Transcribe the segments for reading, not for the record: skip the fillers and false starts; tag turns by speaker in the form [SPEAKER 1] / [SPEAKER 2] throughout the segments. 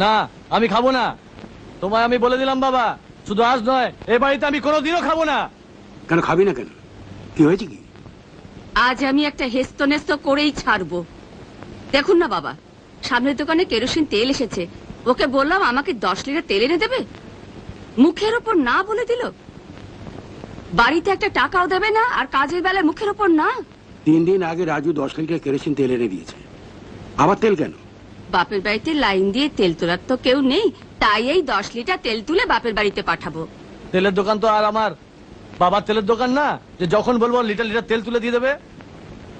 [SPEAKER 1] না, আমি খাবো না। তোমায় আমি বলে দিলাম বাবা, শুধু আজ নয়, এ বাড়িতে আমি কোনোদিনও খাবো না।
[SPEAKER 2] কেন খাবি না কেন? কি হয়েছে কি?
[SPEAKER 3] আজ আমি একটা হেস্তনেস্ত করেই ছাড়বো। দেখুন না বাবা, সামনের দোকানে কেরোসিন তেল এসেছে, ওকে বললাম আমাকে 10 লিটার তেল এনে দেবে, মুখের ওপর না বলে দিল। বাড়িতে একটা টাকাও দেবে না, আর কাজের বেলায় মুখের ওপর না।
[SPEAKER 2] 3 দিন আগে রাজু 10 লিটার কেরোসিন তেল এনে দিয়েছে, আবার তেল কেন?
[SPEAKER 3] বাপের বাড়িতে লাইন দিয়ে তেল তোলার তো কেউ নেই, তাই এই 10 লিটার তেল তুলে বাপের বাড়িতে পাঠাবো।
[SPEAKER 1] তেলের দোকান তো আর আমার বাবার তেলের দোকান না যে যখন বলবো লিটার লিটার তেল তুলে দিয়ে দেবে।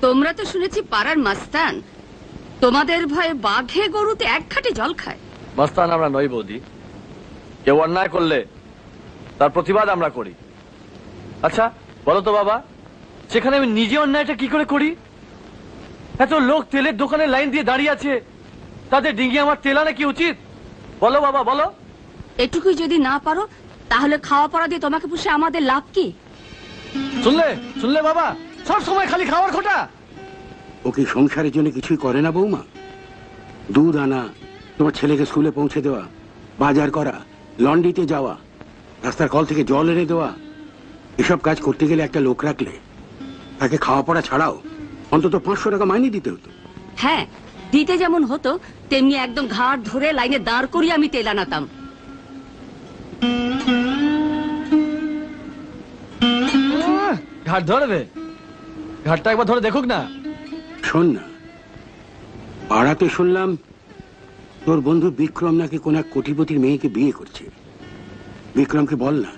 [SPEAKER 3] তোমরা তো শুনেছি পাড়ার মাস্তান, তোমাদের ভয়ে বাঘে গরুতে এক ঘাটে জল খায়।
[SPEAKER 1] মাস্তান আমরা নই বৌদি, কেউ অন্যায় করলে তার প্রতিবাদ আমরা করি। আচ্ছা বলো তো বাবা, সেখানে আমি নিজে অন্যায়টা কি করে করি? এত লোক তেলের দোকানে লাইন দিয়ে দাঁড়িয়ে আছে, তাদের ডিঙ্গি আমার তেল আনা কি উচিত? বলো বাবা বলো।
[SPEAKER 3] এটুকুই যদি না পারো, তাহলে খাওয়া পড়া দিয়ে তোমাকে পুষে আমাদের লাভ কি?
[SPEAKER 1] শুনলে শুনলে বাবা, সব সময় খালি খাওয়ার খোটা।
[SPEAKER 2] ও কি সংসারের জন্য কিছুই করে না বৌমা? দুধ আনা, তোমার ছেলেকে স্কুলে পৌঁছে দেওয়া, বাজার করা, লন্ড্রিতে যাওয়া, রাস্তার কল থেকে জল এনে দেওয়া, এসব কাজ করতে গেলে একটা লোক রাখলে তাকে খাওয়া পড়া ছাড়াও অন্তত 500 টাকা মাইনে দিতে হতো।
[SPEAKER 3] হ্যাঁ, দিতে যেমন হতো তেমনি একদম ঘাট ধরে লাইনে দাঁড় করিয়ে আমি তেল আনাতাম।
[SPEAKER 1] ঘাট ধরবে? ঘাটটা একবার ধরে দেখুক না।
[SPEAKER 2] শোন না, পাড়াতে শুনলাম তোর বন্ধু বিক্রম নাকি কোন এক কোটিপতির মেয়েকে বিয়ে করছে। বিক্রমকে বল না,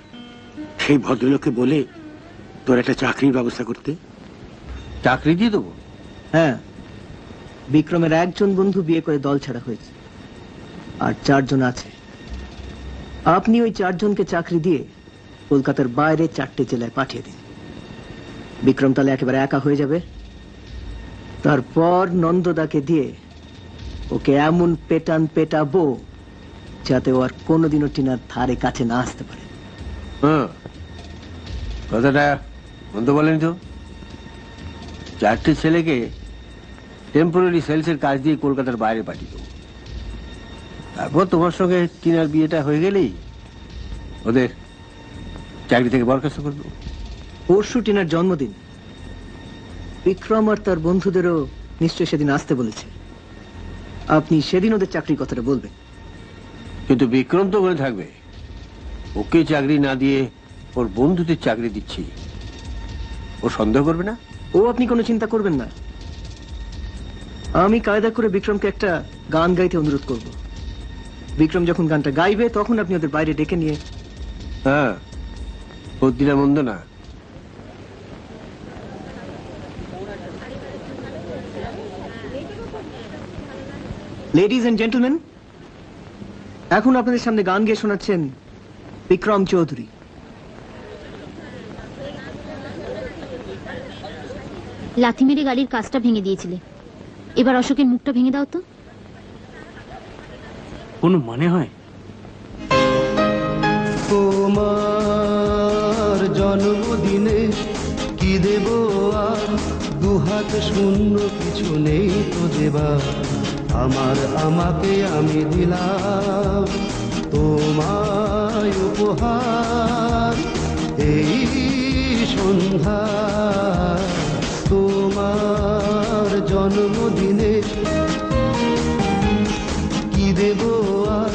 [SPEAKER 2] সেই ভদ্রলোককে বলে তোর একটা চাকরির ব্যবস্থা করতে।
[SPEAKER 4] চাকরি দিয়ে দেবো?
[SPEAKER 5] হ্যাঁ, বিক্রমের একজন বন্ধু বিয়ে করে দল ছাড়া হয়েছে, আর 4 জন আছে। আপনি ওই 4 জনকে চাকরি দিয়ে কলকাতার বাইরে 4টে জেলায় পাঠিয়ে দিন। বিক্রম তাহলে একেবারে একা হয়ে যাবে। তারপর নন্দদাকে দিয়ে ওকে এমন পেটাবো যাতে ও আর কোনোদিনও টিনার ধারে কাছে না আসতে পারে।
[SPEAKER 4] কথাটা বন্ধ বলেন তো। 4টে ছেলেকে টেম্পোরারি সেলসের কাজ দিয়ে কলকাতার বাইরে পাঠিয়ে দেবো। তারপর তোমার সঙ্গে টিনার বিয়েটা হয়ে গেলেই ওদের চাকরি থেকে বরখাস্ত করবো।
[SPEAKER 5] পরশু টিনার জন্মদিন, বিক্রম আর তার বন্ধুদেরও নিশ্চয় সেদিন আসতে বলেছে। আপনি সেদিন ওদের চাকরির কথাটা বলবেন।
[SPEAKER 4] কিন্তু বিক্রম তো ওখানে থাকবে, ওকে চাকরি না দিয়ে ওর বন্ধুদের চাকরি দিচ্ছি, ও সন্দেহ করবে না?
[SPEAKER 5] ও আপনি কোনো চিন্তা করবেন না, আমি কায়দা করে বিক্রমকে একটা গান গাইতে অনুরোধ করব। বিক্রম যখন গানটা গাইবে তখন আপনি ওদের বাইরে ডেকে নিয়ে।
[SPEAKER 4] হ্যাঁ, বুদ্ধিটা মন্দ না।
[SPEAKER 5] লেডিজ এন্ড জেন্টলম্যান, এখন আপনাদের সামনে গান গেয়ে শোনাচ্ছেন বিক্রম চৌধুরী।
[SPEAKER 6] লাথি মেরে গাড়ির কাজটা ভেঙে দিয়েছিলে, এবার অশোকের মুখটা ভেঙে দাও তো।
[SPEAKER 1] কোনো মানে হয়?
[SPEAKER 7] তোমার জন্মদিনে কি দেব আর, দুহাত শূন্য, কিছু নেই তো দেবা। আমাকে আমি দিলাম তোমায় উপহার এই সন্ধ্যা। তোমার জন্মদিনে কি দেব আর,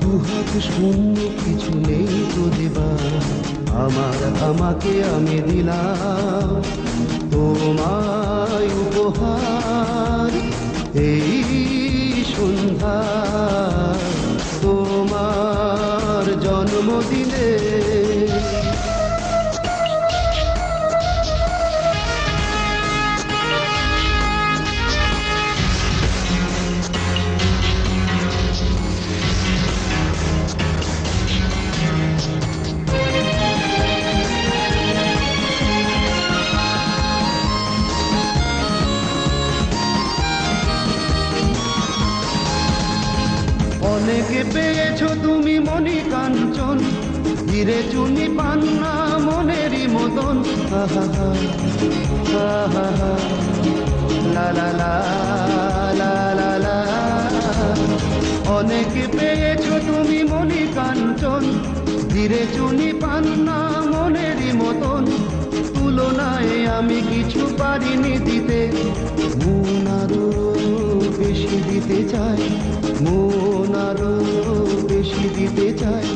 [SPEAKER 7] দুহাত শূন্য, কিছু নেই তো দেবা। আমাকে আমি দিলাম তোমায় উপহার এই সন্ধ্যা। তোমার জন্মদিনে অনেকে পেয়েছো তুমি মনি কাঞ্চন, হিরে চুনি পান্না মনেরই মতন। লা লা লা লা লা লা, অনেক পেয়েছো তুমি মনি কাঞ্চন, ধীরে চুনি পান্না মনেরই মতন, তুলনায় আমি কিছু পারিনি দিতে। মন আরো বেশি দিতে চাই, মন আরো বেশি দিতে চাই,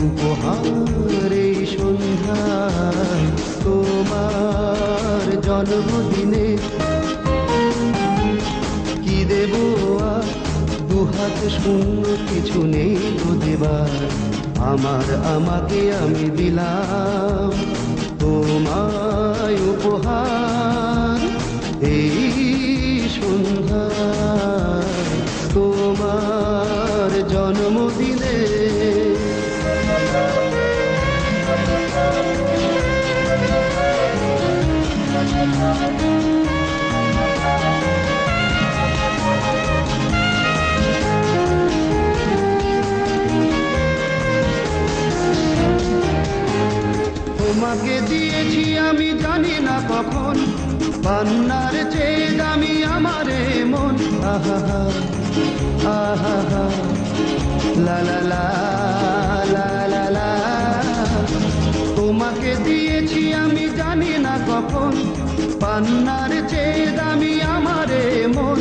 [SPEAKER 7] উপহার এই সন্ধ্যায় তোমার জন্মদিনে। কি দেব আর দুহাত শূন্য, কিছু নেই তো দেবার, আমাকে আমি দিলাম তোমায় উপহার এই সন্ধ্যায় তোমার জন্মদিনে। তোমাকে দিয়েছি আমি জানি না কখন, পান্নার চেয়ে দামি আমার এ মন। আহা আহা লা লা লা লা লা লা। তোমাকে দিয়েছি আমি জানি না কখন, পান্নার চেয়ে দামি আমার এ মন।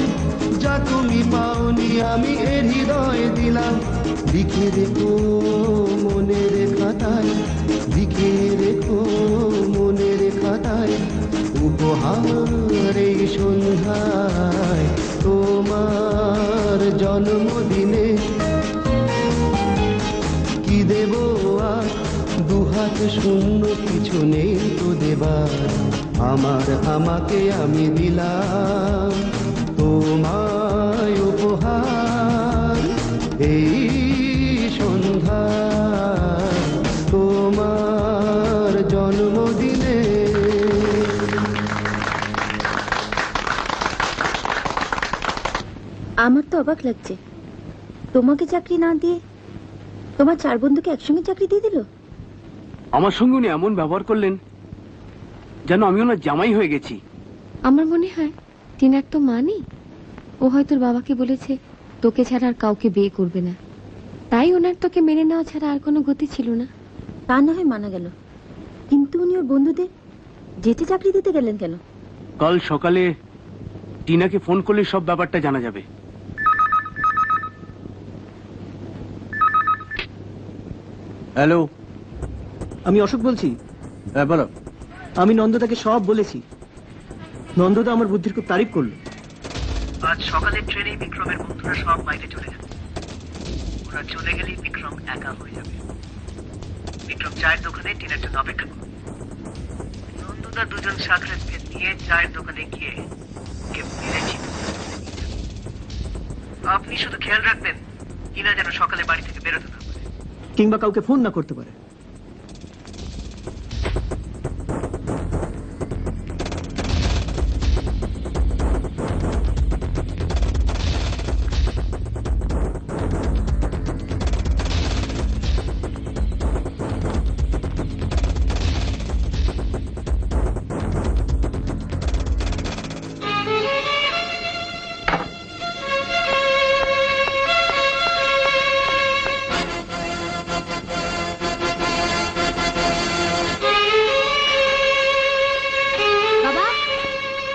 [SPEAKER 7] যা তুমি পাওনি আমি এর হৃদয় দিলাম, লিখে রেখো মনের খাতায়, লিখে রেখো মনের খাতায়, উপহার এই সন্ধ্যায় তোমার জন্মদিনে। কি দেব আর দুহাত শূন্য, কিছু নেই তো দেবার, আমাকে আমি দিলাম তোমায় উপহার এই সন্ধ্যায় তোমার জন্মদিনে।
[SPEAKER 8] আমার তো অবাক লাগছে, তোমাকে চাকরি না দিয়ে তোমার 4 বন্ধুকে একসঙ্গে চাকরি দিয়ে দিল।
[SPEAKER 2] আমার সঙ্গে উনি এমন ব্যবহার করলেন যেন আমি ওনার জামাই হয়ে গেছি।
[SPEAKER 9] আমার মনে হয় টিনার তো মা নেই, ও হয়তো ওর বাবাকে বলেছে তোকে ছাড়া আর কাউকে বিয়ে করবে না, তাই ওনার তোকে মেনে নেওয়া ছাড়া আর কোনো গতি ছিল না।
[SPEAKER 8] তা না হয় মানা গেল, কিন্তু উনি ওর বন্ধুদের যেতে চাকরি দিতে গেলেন কেন?
[SPEAKER 2] কাল সকালে টিনাকে ফোন করলে সব ব্যাপারটা জানা যাবে।
[SPEAKER 4] হ্যালো,
[SPEAKER 5] আমি অশোক বলছি।
[SPEAKER 4] হ্যাঁ বলো।
[SPEAKER 5] আমি নন্দদাকে সব বলেছি, নন্দদা আমার বুদ্ধির খুব তারিফ করলো।
[SPEAKER 10] আজ সকালে ট্রেনে বিক্রমের বন্ধুরা সব বাইরে চলে যাবে, ওরা চলে গেলেই বিক্রম একা হয়ে যাবে। বিক্রম চায়ের দোকানে টিনার জন্য অপেক্ষা করবে। নন্দদা দুজন সাকরেদকে নিয়ে চায়ের দোকানে গিয়ে ওকে মেরেছি। আপনি শুধু খেয়াল রাখবেন টিনা যেন সকালে বাড়ি থেকে বেরোতে না পারে,
[SPEAKER 5] কিংবা কাউকে ফোন না করতে পারে।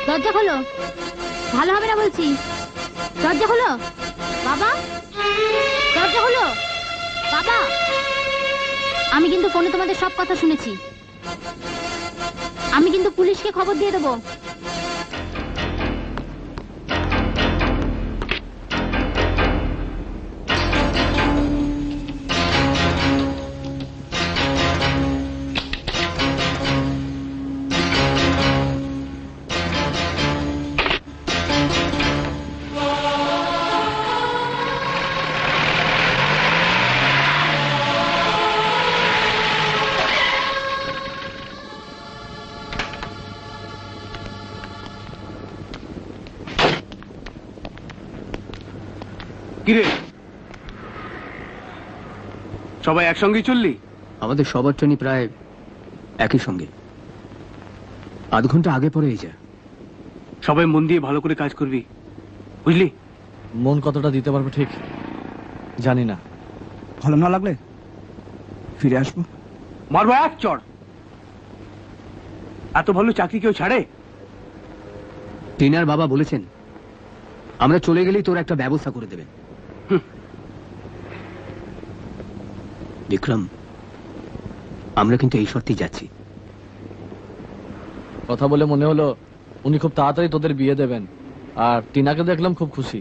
[SPEAKER 6] দরজা খোলো, ভালো হবে না বলছি। দরজা খোলো বাবা, দরজা খোলো বাবা। আমি কিন্তু ফোনে তোমাদের সব কথা শুনেছি, আমি কিন্তু পুলিশকে খবর দিয়ে দেবো।
[SPEAKER 2] কিরে, সবাই একসঙ্গেই চললি?
[SPEAKER 11] আমাদের সবার ট্রেনই প্রায় একই সঙ্গে, আধ ঘন্টা আগে পরে এই যা।
[SPEAKER 2] সবাই মন দিয়ে ভালো করে কাজ করবি, বুঝলি?
[SPEAKER 1] মন কতটা দিতে পারবো ঠিক জানি না।
[SPEAKER 12] ভালো না লাগলে ফিরে আসবো।
[SPEAKER 2] মারবো এক চড়। এত ভালো চাকরি কেউ ছাড়ে?
[SPEAKER 11] টিনার বাবা বলেছেন আমরা চলে গেলেই তোর একটা ব্যবস্থা করে দেবে। বিক্রম, আমরা কিন্তু এই শর্তেই যাচ্ছি।
[SPEAKER 1] কথা বলে মনে হলো উনি খুব তাড়াতাড়ি তোদের বিয়ে দেবেন, আর টিনাকে দেখলাম খুব খুশি।